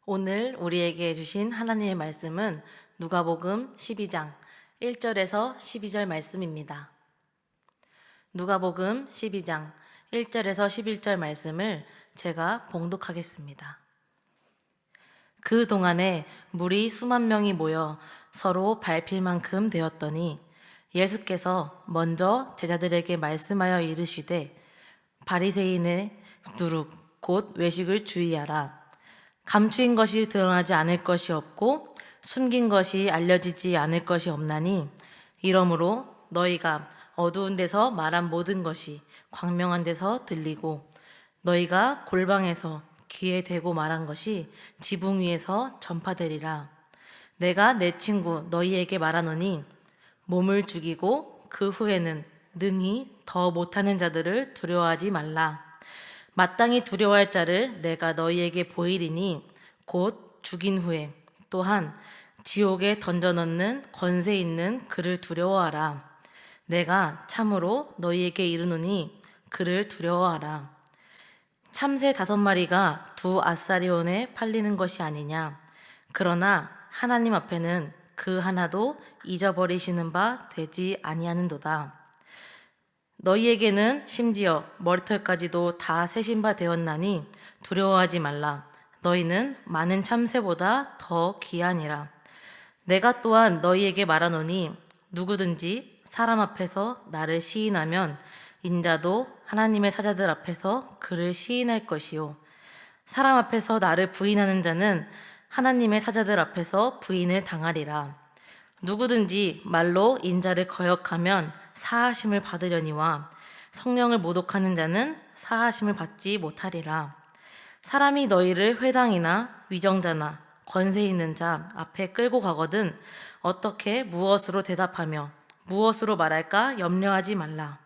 오늘 우리에게 주신 하나님의 말씀은 누가복음 12장 1절에서 12절 말씀입니다. 누가복음 12장 1절에서 11절 말씀을 제가 봉독하겠습니다. 그 동안에 물이 수만 명이 모여 서로 밟힐 만큼 되었더니 예수께서 먼저 제자들에게 말씀하여 이르시되 바리새인의 누룩 곧 외식을 주의하라. 감추인 것이 드러나지 않을 것이 없고 숨긴 것이 알려지지 않을 것이 없나니 이러므로 너희가 어두운 데서 말한 모든 것이 광명한 데서 들리고 너희가 골방에서 귀에 대고 말한 것이 지붕 위에서 전파되리라. 내가 내 친구 너희에게 말하노니 몸을 죽이고 그 후에는 능히 더 못하는 자들을 두려워하지 말라. 마땅히 두려워할 자를 내가 너희에게 보이리니 곧 죽인 후에 또한 지옥에 던져넣는 권세 있는 그를 두려워하라. 내가 참으로 너희에게 이르노니 그를 두려워하라. 참새 5마리가 2아사리온에 팔리는 것이 아니냐. 그러나 하나님 앞에는 그 하나도 잊어버리시는 바 되지 아니하는도다. 너희에게는 심지어 머리털까지도 다 세신 바 되었나니 두려워하지 말라. 너희는 많은 참새보다 더 귀하니라. 내가 또한 너희에게 말하노니 누구든지 사람 앞에서 나를 시인하면 인자도 하나님의 사자들 앞에서 그를 시인할 것이요 사람 앞에서 나를 부인하는 자는 하나님의 사자들 앞에서 부인을 당하리라. 누구든지 말로 인자를 거역하면 사하심을 받으려니와 성령을 모독하는 자는 사하심을 받지 못하리라. 사람이 너희를 회당이나 위정자나 권세 있는 자 앞에 끌고 가거든 어떻게 무엇으로 대답하며 무엇으로 말할까 염려하지 말라.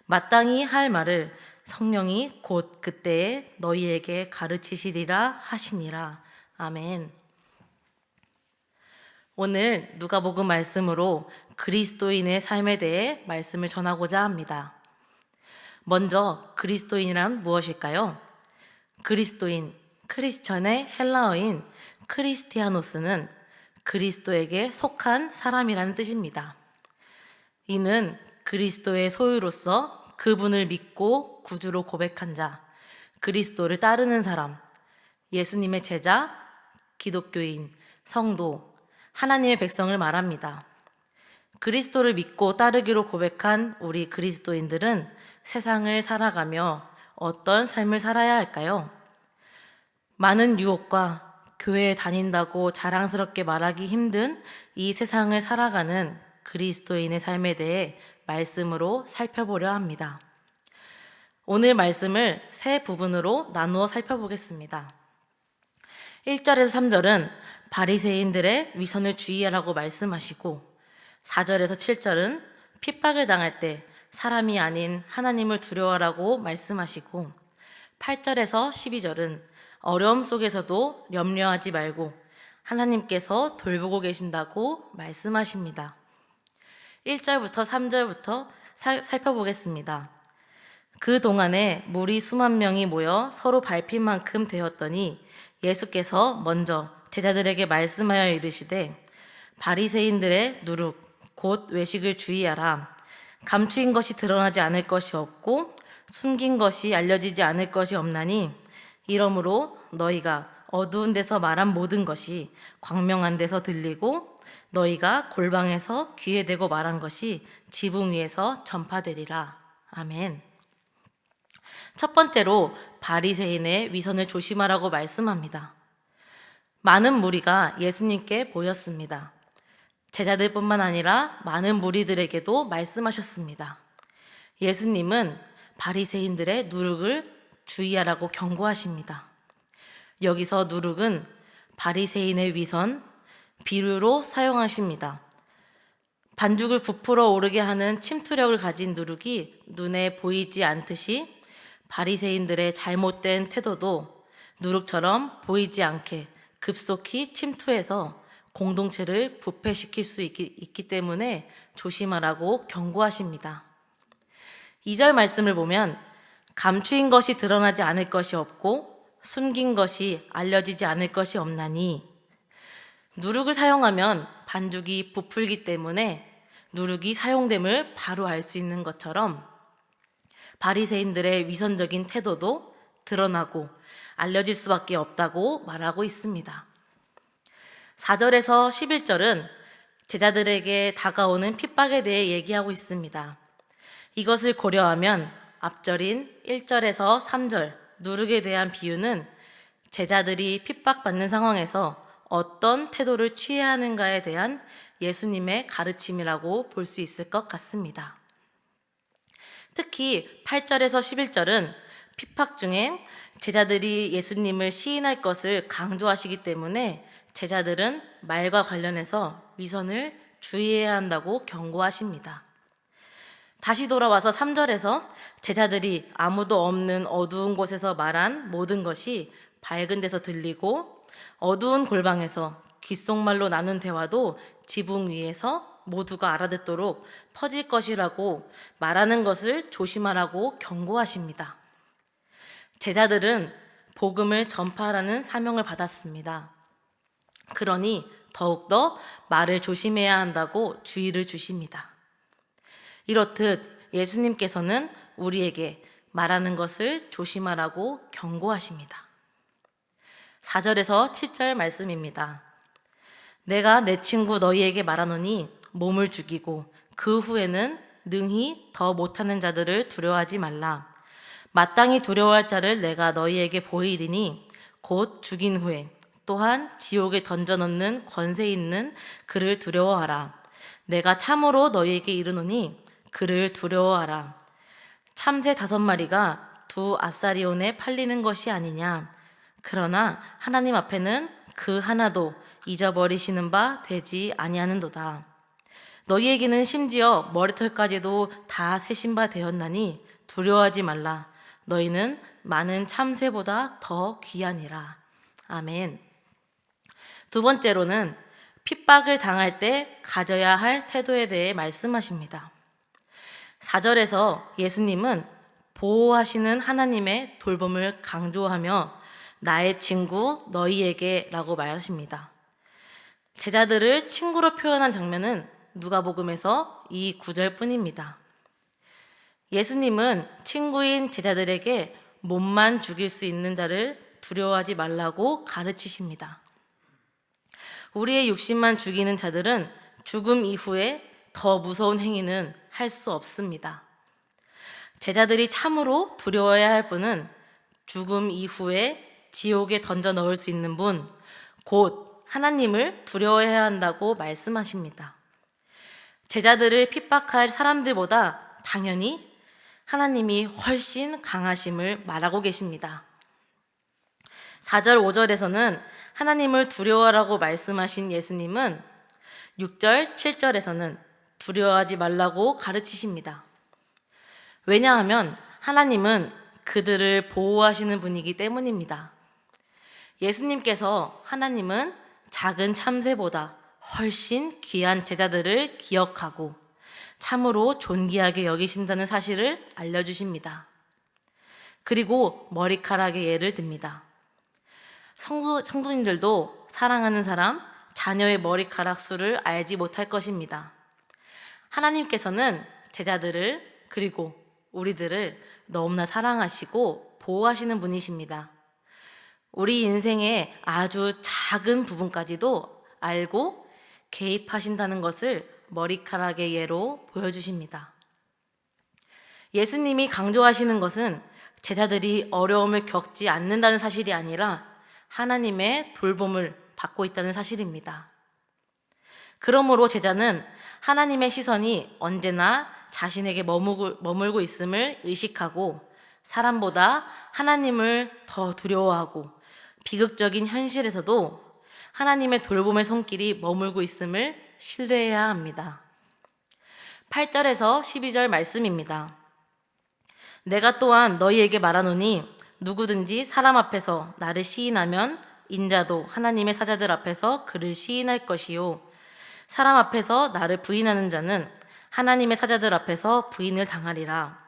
마땅히 할 말을 성령이 곧 그때에 너희에게 가르치시리라 하시니라. 아멘. 오늘 누가복음 말씀으로 그리스도인의 삶에 대해 말씀을 전하고자 합니다. 먼저 그리스도인이란 무엇일까요? 그리스도인, 크리스천의 헬라어인 크리스티아노스는 그리스도에게 속한 사람이라는 뜻입니다. 이는 그리스도의 소유로서 그분을 믿고 구주로 고백한 자, 그리스도를 따르는 사람, 예수님의 제자, 기독교인, 성도, 하나님의 백성을 말합니다. 그리스도를 믿고 따르기로 고백한 우리 그리스도인들은 세상을 살아가며 어떤 삶을 살아야 할까요? 많은 유혹과 교회에 다닌다고 자랑스럽게 말하기 힘든 이 세상을 살아가는 그리스도인의 삶에 대해 말씀으로 살펴보려 합니다. 오늘 말씀을 세 부분으로 나누어 살펴보겠습니다. 1절에서 3절은 바리새인들의 위선을 주의하라고 말씀하시고 4절에서 7절은 핍박을 당할 때 사람이 아닌 하나님을 두려워하라고 말씀하시고 8절에서 12절은 어려움 속에서도 염려하지 말고 하나님께서 돌보고 계신다고 말씀하십니다. 1절부터 3절부터 살펴보겠습니다. 그 동안에 물이 수만 명이 모여 서로 밟힐 만큼 되었더니 예수께서 먼저 제자들에게 말씀하여 이르시되 바리새인들의 누룩 곧 외식을 주의하라. 감추인 것이 드러나지 않을 것이 없고 숨긴 것이 알려지지 않을 것이 없나니 이러므로 너희가 어두운 데서 말한 모든 것이 광명한 데서 들리고 너희가 골방에서 귀에 대고 말한 것이 지붕 위에서 전파되리라. 아멘. 첫 번째로 바리새인의 위선을 조심하라고 말씀합니다. 많은 무리가 예수님께 모였습니다. 제자들뿐만 아니라 많은 무리들에게도 말씀하셨습니다. 예수님은 바리새인들의 누룩을 주의하라고 경고하십니다. 여기서 누룩은 바리새인의 위선, 비유로 사용하십니다. 반죽을 부풀어 오르게 하는 침투력을 가진 누룩이 눈에 보이지 않듯이 바리새인들의 잘못된 태도도 누룩처럼 보이지 않게 급속히 침투해서 공동체를 부패시킬 수 있기 때문에 조심하라고 경고하십니다. 2절 말씀을 보면 감추인 것이 드러나지 않을 것이 없고 숨긴 것이 알려지지 않을 것이 없나니 누룩을 사용하면 반죽이 부풀기 때문에 누룩이 사용됨을 바로 알 수 있는 것처럼 바리새인들의 위선적인 태도도 드러나고 알려질 수밖에 없다고 말하고 있습니다. 4절에서 11절은 제자들에게 다가오는 핍박에 대해 얘기하고 있습니다. 이것을 고려하면 앞절인 1절에서 3절 누룩에 대한 비유는 제자들이 핍박받는 상황에서 어떤 태도를 취해야 하는가에 대한 예수님의 가르침이라고 볼 수 있을 것 같습니다. 특히 8절에서 11절은 핍박 중에 제자들이 예수님을 시인할 것을 강조하시기 때문에 제자들은 말과 관련해서 위선을 주의해야 한다고 경고하십니다. 다시 돌아와서 3절에서 제자들이 아무도 없는 어두운 곳에서 말한 모든 것이 밝은 데서 들리고 어두운 골방에서 귓속말로 나눈 대화도 지붕 위에서 모두가 알아듣도록 퍼질 것이라고 말하는 것을 조심하라고 경고하십니다. 제자들은 복음을 전파하라는 사명을 받았습니다. 그러니 더욱더 말을 조심해야 한다고 주의를 주십니다. 이렇듯 예수님께서는 우리에게 말하는 것을 조심하라고 경고하십니다. 4절에서 7절 말씀입니다. 내가 내 친구 너희에게 말하노니 몸을 죽이고 그 후에는 능히 더 못하는 자들을 두려워하지 말라. 마땅히 두려워할 자를 내가 너희에게 보이리니 곧 죽인 후에 또한 지옥에 던져넣는 권세 있는 그를 두려워하라. 내가 참으로 너희에게 이르노니 그를 두려워하라. 참새 5마리가 2 아사리온에 팔리는 것이 아니냐. 그러나 하나님 앞에는 그 하나도 잊어버리시는 바 되지 아니하는도다. 너희에게는 심지어 머리털까지도 다 세신 바 되었나니 두려워하지 말라. 너희는 많은 참새보다 더 귀하니라. 아멘. 두 번째로는 핍박을 당할 때 가져야 할 태도에 대해 말씀하십니다. 4절에서 예수님은 보호하시는 하나님의 돌봄을 강조하며 나의 친구 너희에게 라고 말하십니다. 제자들을 친구로 표현한 장면은 누가복음에서 이 9절뿐입니다. 예수님은 친구인 제자들에게 몸만 죽일 수 있는 자를 두려워하지 말라고 가르치십니다. 우리의 육신만 죽이는 자들은 죽음 이후에 더 무서운 행위는 할 수 없습니다. 제자들이 참으로 두려워해야 할 분은 죽음 이후에 지옥에 던져 넣을 수 있는 분, 곧 하나님을 두려워해야 한다고 말씀하십니다. 제자들을 핍박할 사람들보다 당연히 하나님이 훨씬 강하심을 말하고 계십니다. 4절, 5절에서는 하나님을 두려워하라고 말씀하신 예수님은 6절, 7절에서는 두려워하지 말라고 가르치십니다. 왜냐하면 하나님은 그들을 보호하시는 분이기 때문입니다. 예수님께서 하나님은 작은 참새보다 훨씬 귀한 제자들을 기억하고 참으로 존귀하게 여기신다는 사실을 알려주십니다. 그리고 머리카락의 예를 듭니다. 성도님들도 사랑하는 사람, 자녀의 머리카락 수를 알지 못할 것입니다. 하나님께서는 제자들을 그리고 우리들을 너무나 사랑하시고 보호하시는 분이십니다. 우리 인생의 아주 작은 부분까지도 알고 개입하신다는 것을 머리카락의 예로 보여주십니다. 예수님이 강조하시는 것은 제자들이 어려움을 겪지 않는다는 사실이 아니라 하나님의 돌봄을 받고 있다는 사실입니다. 그러므로 제자는 하나님의 시선이 언제나 자신에게 머물고 있음을 의식하고 사람보다 하나님을 더 두려워하고 비극적인 현실에서도 하나님의 돌봄의 손길이 머물고 있음을 신뢰해야 합니다. 8절에서 12절 말씀입니다. 내가 또한 너희에게 말하노니 누구든지 사람 앞에서 나를 시인하면 인자도 하나님의 사자들 앞에서 그를 시인할 것이요 사람 앞에서 나를 부인하는 자는 하나님의 사자들 앞에서 부인을 당하리라.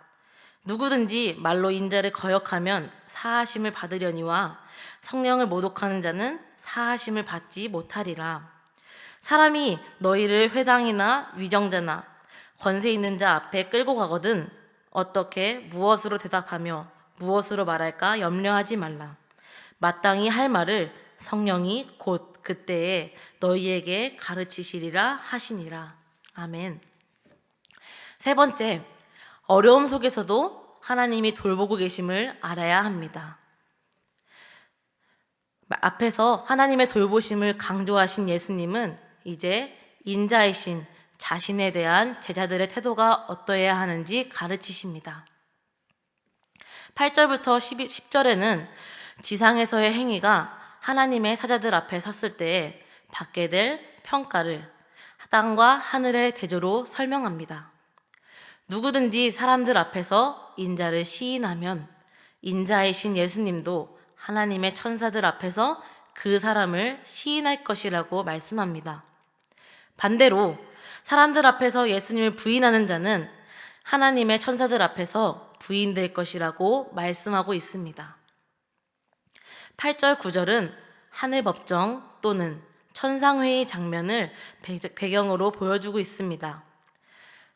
누구든지 말로 인자를 거역하면 사하심을 받으려니와 성령을 모독하는 자는 사하심을 받지 못하리라. 사람이 너희를 회당이나 위정자나 권세 있는 자 앞에 끌고 가거든 어떻게 무엇으로 대답하며 무엇으로 말할까 염려하지 말라. 마땅히 할 말을 성령이 곧 그때에 너희에게 가르치시리라 하시니라. 아멘. 세 번째, 어려움 속에서도 하나님이 돌보고 계심을 알아야 합니다. 앞에서 하나님의 돌보심을 강조하신 예수님은 이제 인자이신 자신에 대한 제자들의 태도가 어떠해야 하는지 가르치십니다. 8절부터 10절에는 지상에서의 행위가 하나님의 사자들 앞에 섰을 때에 받게 될 평가를 땅과 하늘의 대조로 설명합니다. 누구든지 사람들 앞에서 인자를 시인하면 인자이신 예수님도 하나님의 천사들 앞에서 그 사람을 시인할 것이라고 말씀합니다. 반대로 사람들 앞에서 예수님을 부인하는 자는 하나님의 천사들 앞에서 부인될 것이라고 말씀하고 있습니다. 8절, 9절은 하늘법정 또는 천상회의 장면을 배경으로 보여주고 있습니다.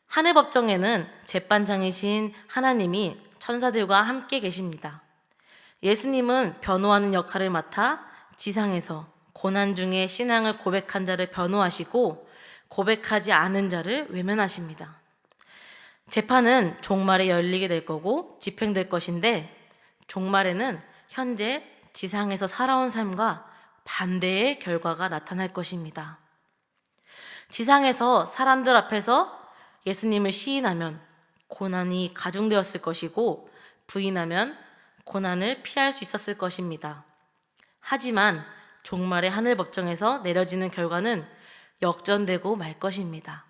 하늘법정에는 재판장이신 하나님이 천사들과 함께 계십니다. 예수님은 변호하는 역할을 맡아 지상에서 고난 중에 신앙을 고백한 자를 변호하시고 고백하지 않은 자를 외면하십니다. 재판은 종말에 열리게 될 거고 집행될 것인데 종말에는 현재 지상에서 살아온 삶과 반대의 결과가 나타날 것입니다. 지상에서 사람들 앞에서 예수님을 시인하면 고난이 가중되었을 것이고 부인하면 고난을 피할 수 있었을 것입니다. 하지만 종말의 하늘법정에서 내려지는 결과는 역전되고 말 것입니다.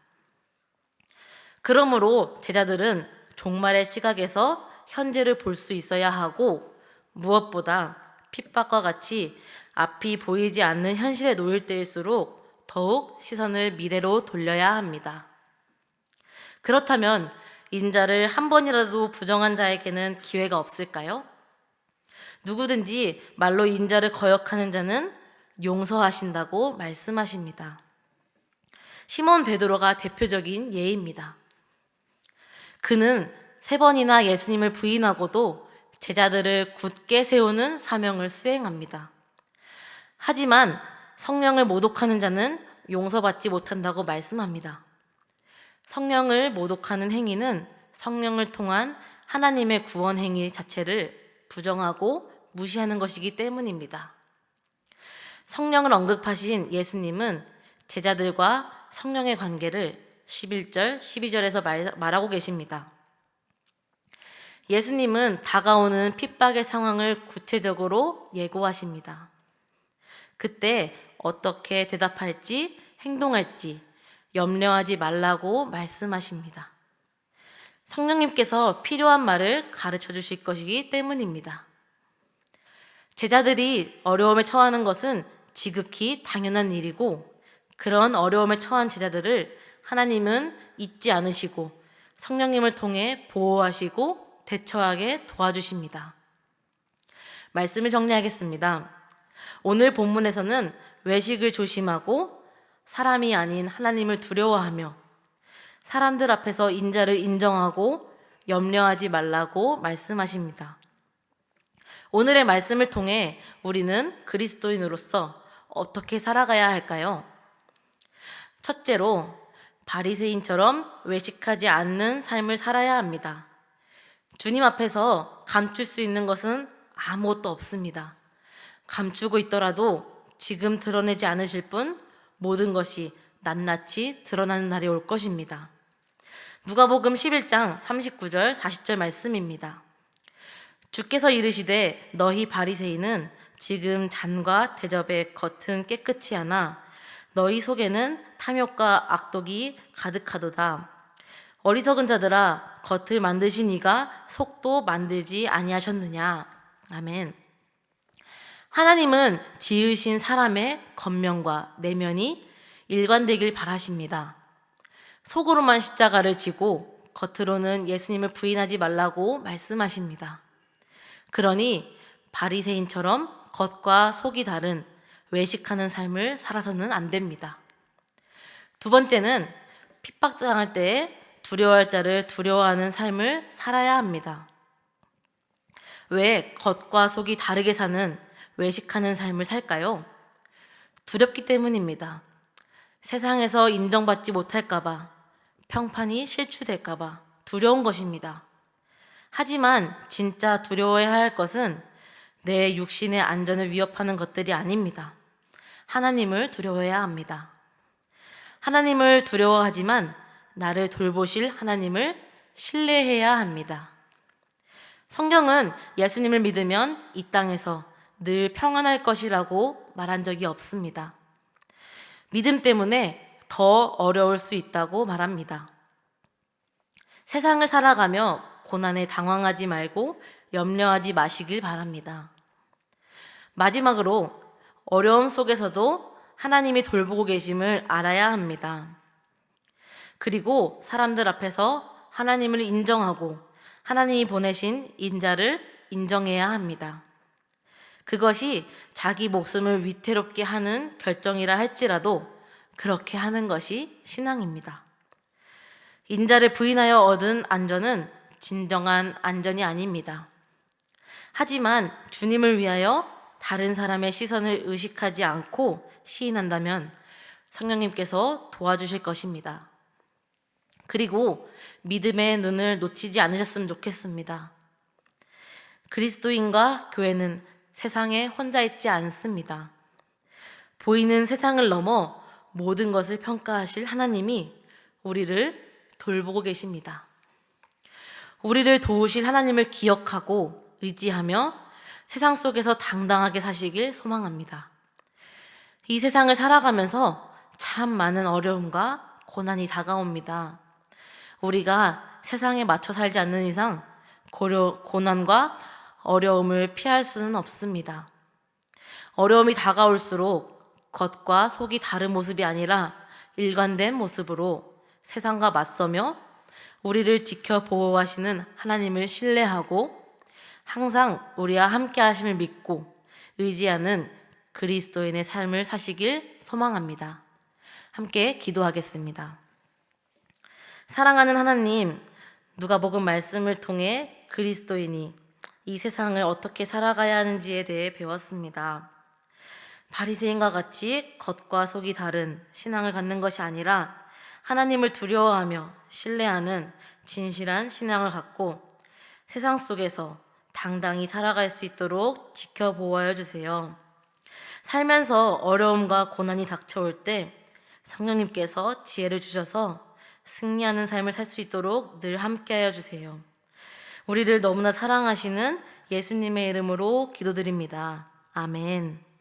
그러므로 제자들은 종말의 시각에서 현재를 볼 수 있어야 하고 무엇보다 핍박과 같이 앞이 보이지 않는 현실에 놓일 때일수록 더욱 시선을 미래로 돌려야 합니다. 그렇다면 인자를 한 번이라도 부정한 자에게는 기회가 없을까요? 누구든지 말로 인자를 거역하는 자는 용서하신다고 말씀하십니다. 시몬 베드로가 대표적인 예입니다. 그는 3번이나 예수님을 부인하고도 제자들을 굳게 세우는 사명을 수행합니다. 하지만 성령을 모독하는 자는 용서받지 못한다고 말씀합니다. 성령을 모독하는 행위는 성령을 통한 하나님의 구원 행위 자체를 부정하고 무시하는 것이기 때문입니다. 성령을 언급하신 예수님은 제자들과 성령의 관계를 11절, 12절에서 말하고 계십니다. 예수님은 다가오는 핍박의 상황을 구체적으로 예고하십니다. 그때 어떻게 대답할지 행동할지 염려하지 말라고 말씀하십니다. 성령님께서 필요한 말을 가르쳐 주실 것이기 때문입니다. 제자들이 어려움에 처하는 것은 지극히 당연한 일이고 그런 어려움에 처한 제자들을 하나님은 잊지 않으시고 성령님을 통해 보호하시고 대처하게 도와주십니다. 말씀을 정리하겠습니다. 오늘 본문에서는 외식을 조심하고 사람이 아닌 하나님을 두려워하며 사람들 앞에서 인자를 인정하고 염려하지 말라고 말씀하십니다. 오늘의 말씀을 통해 우리는 그리스도인으로서 어떻게 살아가야 할까요? 첫째로 바리새인처럼 외식하지 않는 삶을 살아야 합니다. 주님 앞에서 감출 수 있는 것은 아무것도 없습니다. 감추고 있더라도 지금 드러내지 않으실 뿐 모든 것이 낱낱이 드러나는 날이 올 것입니다. 누가복음 11장 39절 40절 말씀입니다. 주께서 이르시되 너희 바리새인은 지금 잔과 대접의 겉은 깨끗이 하나 너희 속에는 탐욕과 악독이 가득하도다. 어리석은 자들아 겉을 만드신 이가 속도 만들지 아니하셨느냐. 아멘. 하나님은 지으신 사람의 겉면과 내면이 일관되길 바라십니다. 속으로만 십자가를 지고 겉으로는 예수님을 부인하지 말라고 말씀하십니다. 그러니 바리새인처럼 겉과 속이 다른 외식하는 삶을 살아서는 안 됩니다. 두 번째는 핍박당할 때 두려워할 자를 두려워하는 삶을 살아야 합니다. 왜 겉과 속이 다르게 사는 외식하는 삶을 살까요? 두렵기 때문입니다. 세상에서 인정받지 못할까봐, 평판이 실추될까봐 두려운 것입니다. 하지만 진짜 두려워해야 할 것은 내 육신의 안전을 위협하는 것들이 아닙니다. 하나님을 두려워해야 합니다. 하나님을 두려워하지만 나를 돌보실 하나님을 신뢰해야 합니다. 성경은 예수님을 믿으면 이 땅에서 늘 평안할 것이라고 말한 적이 없습니다. 믿음 때문에 더 어려울 수 있다고 말합니다. 세상을 살아가며 고난에 당황하지 말고 염려하지 마시길 바랍니다. 마지막으로 어려움 속에서도 하나님이 돌보고 계심을 알아야 합니다. 그리고 사람들 앞에서 하나님을 인정하고 하나님이 보내신 인자를 인정해야 합니다. 그것이 자기 목숨을 위태롭게 하는 결정이라 할지라도 그렇게 하는 것이 신앙입니다. 인자를 부인하여 얻은 안전은 진정한 안전이 아닙니다. 하지만 주님을 위하여 다른 사람의 시선을 의식하지 않고 시인한다면 성령님께서 도와주실 것입니다. 그리고 믿음의 눈을 놓치지 않으셨으면 좋겠습니다. 그리스도인과 교회는 세상에 혼자 있지 않습니다. 보이는 세상을 넘어 모든 것을 평가하실 하나님이 우리를 돌보고 계십니다. 우리를 도우실 하나님을 기억하고 의지하며 세상 속에서 당당하게 사시길 소망합니다. 이 세상을 살아가면서 참 많은 어려움과 고난이 다가옵니다. 우리가 세상에 맞춰 살지 않는 이상 고난과 어려움을 피할 수는 없습니다. 어려움이 다가올수록 겉과 속이 다른 모습이 아니라 일관된 모습으로 세상과 맞서며 우리를 지켜 보호하시는 하나님을 신뢰하고 항상 우리와 함께 하심을 믿고 의지하는 그리스도인의 삶을 사시길 소망합니다. 함께 기도하겠습니다. 사랑하는 하나님, 누가복음 말씀을 통해 그리스도인이 이 세상을 어떻게 살아가야 하는지에 대해 배웠습니다. 바리새인과 같이 겉과 속이 다른 신앙을 갖는 것이 아니라 하나님을 두려워하며 신뢰하는 진실한 신앙을 갖고 세상 속에서 당당히 살아갈 수 있도록 지켜보아여 주세요. 살면서 어려움과 고난이 닥쳐올 때 성령님께서 지혜를 주셔서 승리하는 삶을 살 수 있도록 늘 함께하여 주세요. 우리를 너무나 사랑하시는 예수님의 이름으로 기도드립니다. 아멘.